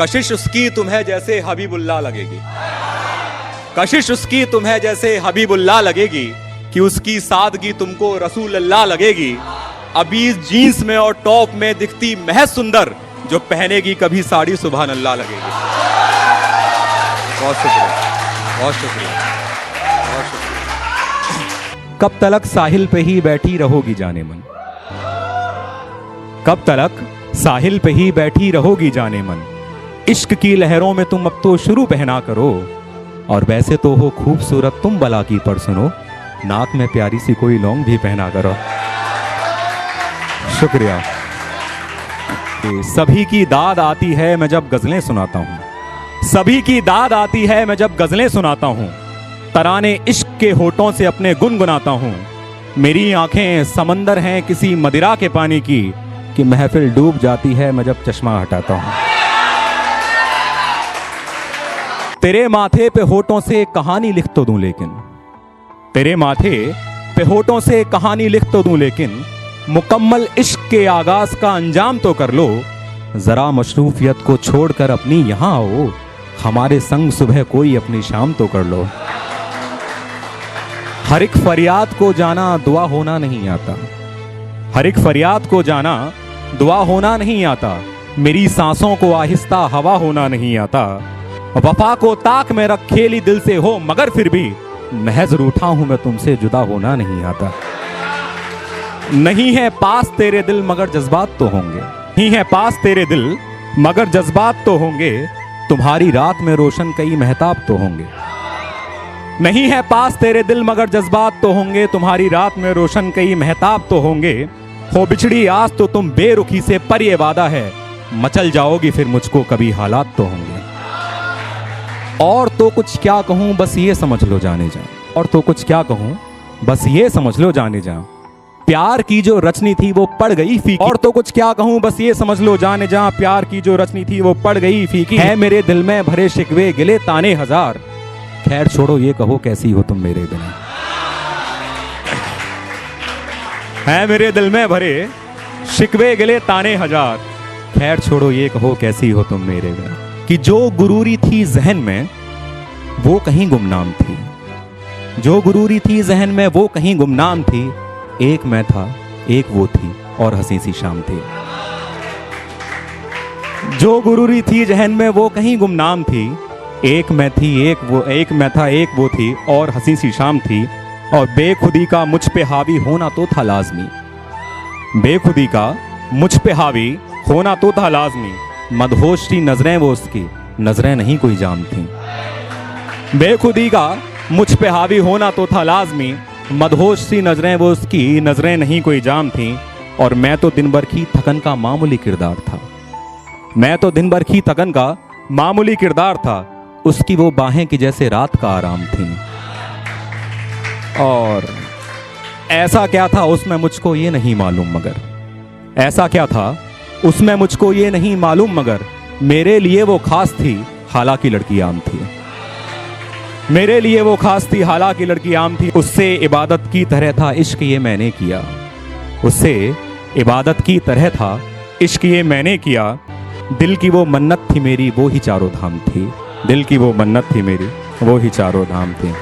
कशिश उसकी तुम्हें जैसे हबीबुल्लाह लगेगी, कशिश उसकी तुम्हें जैसे हबीबुल्लाह लगेगी कि उसकी सादगी तुमको रसूल अल्लाह लगेगी। अभी जीन्स में और टॉप में दिखती महज सुंदर, जो पहनेगी कभी साड़ी सुभान अल्लाह लगेगी। बहुत शुक्रिया, बहुत शुक्रिया, बहुत शुक्रिया। कब तलक साहिल पे ही बैठी रहोगी जाने मन, कब तलक साहिल पे ही बैठी रहोगी जाने मन। इश्क की लहरों में तुम अब तो शुरू पहना करो, और वैसे तो हो खूबसूरत तुम बला की पर सुनो, नाक में प्यारी सी कोई लौंग भी पहना करो। शुक्रिया। सभी की दाद आती है मैं जब गजलें सुनाता हूँ, सभी की दाद आती है मैं जब गजलें सुनाता हूँ। तराने इश्क के होठों से अपने गुनगुनाता हूँ। मेरी आंखें समंदर हैं किसी मदिरा के पानी की, कि महफिल डूब जाती है मैं जब चश्मा हटाता हूँ। तेरे माथे पे होठों से कहानी लिख तो दूं लेकिन, तेरे माथे पे होठों से कहानी लिख तो दूं लेकिन, मुकम्मल इश्क के आगाज का अंजाम तो कर लो। जरा मशरूफियत को छोड़कर अपनी यहां आओ, हमारे संग सुबह कोई अपनी शाम तो कर लो। हर एक फरियाद को जाना दुआ होना नहीं आता, हर एक फरियाद को जाना दुआ होना नहीं आता। मेरी सांसों को आहिस्ता हवा होना नहीं आता। वफा को ताक में रख खेली दिल से हो, मगर फिर भी महज रूठा हूं मैं तुमसे जुदा होना नहीं आता। नहीं है पास तेरे दिल मगर जज्बात तो होंगे, नहीं है पास तेरे दिल मगर जज्बात तो होंगे। तुम्हारी रात में रोशन कई महताब तो होंगे। नहीं है पास तेरे दिल मगर जज्बात तो होंगे, तुम्हारी रात में रोशन कई महताब तो होंगे। हो बिछड़ी आस तो तुम बेरुखी से, पर ये वादा है मचल जाओगी फिर मुझको कभी हालात तो होंगे। और तो कुछ क्या कहूं बस ये समझ लो जाने जा, और तो कुछ क्या कहूं बस ये समझ लो जाने जा। प्यार की जो रचनी थी वो पड़ गई फीकी, और तो कुछ क्या कहूं बस ये समझ लो जाने जा। प्यार की जो रचनी थी वो पड़ गई फीकी, है मेरे दिल में भरे शिकवे गिले ताने हजार। खैर छोड़ो ये कहो कैसी हो तुम मेरे बिना, है मेरे दिल में भरे शिकवे गिले ताने हजार। खैर छोड़ो ये कहो कैसी हो तुम मेरे बिना। कि जो गुरूरी थी जहन में वो कहीं गुमनाम थी, जो गुरूरी थी जहन में वो कहीं गुमनाम थी। एक मैं था एक वो थी और हंसी सी शाम थी। जो गुरूरी थी जहन में वो कहीं गुमनाम थी। एक मैं थी एक वो, एक मैं था एक वो थी और हंसी सी शाम थी। और बेखुदी का मुझ पे हावी होना तो था लाजमी, बेखुदी का मुझ पे हावी होना तो था लाजमी। मदहोश थी नजरें वो उसकी, नजरें नहीं कोई जाम थी। बेखुदी का मुझ पे हावी होना तो था लाजमी। मदहोश सी नजरें वो उसकी, नजरें नहीं कोई जाम थी। और मैं तो दिन भर की थकन का मामूली किरदार था, मैं तो दिन भर की थकन का मामूली किरदार था। उसकी वो बाहें कि जैसे रात का आराम थी। और ऐसा क्या था उसमें मुझको ये नहीं मालूम, मगर ऐसा क्या था उसमें मुझको ये नहीं मालूम, मगर मेरे लिए वो खास थी हालांकि लड़की आम थी। मेरे लिए वो खास थी हालांकि लड़की आम थी। उससे इबादत की तरह था इश्क ये मैंने किया, उससे इबादत की तरह था इश्क ये मैंने किया। दिल की वो मन्नत थी मेरी वो ही चारों धाम थी, दिल की वो मन्नत थी मेरी वो ही चारों धाम थी।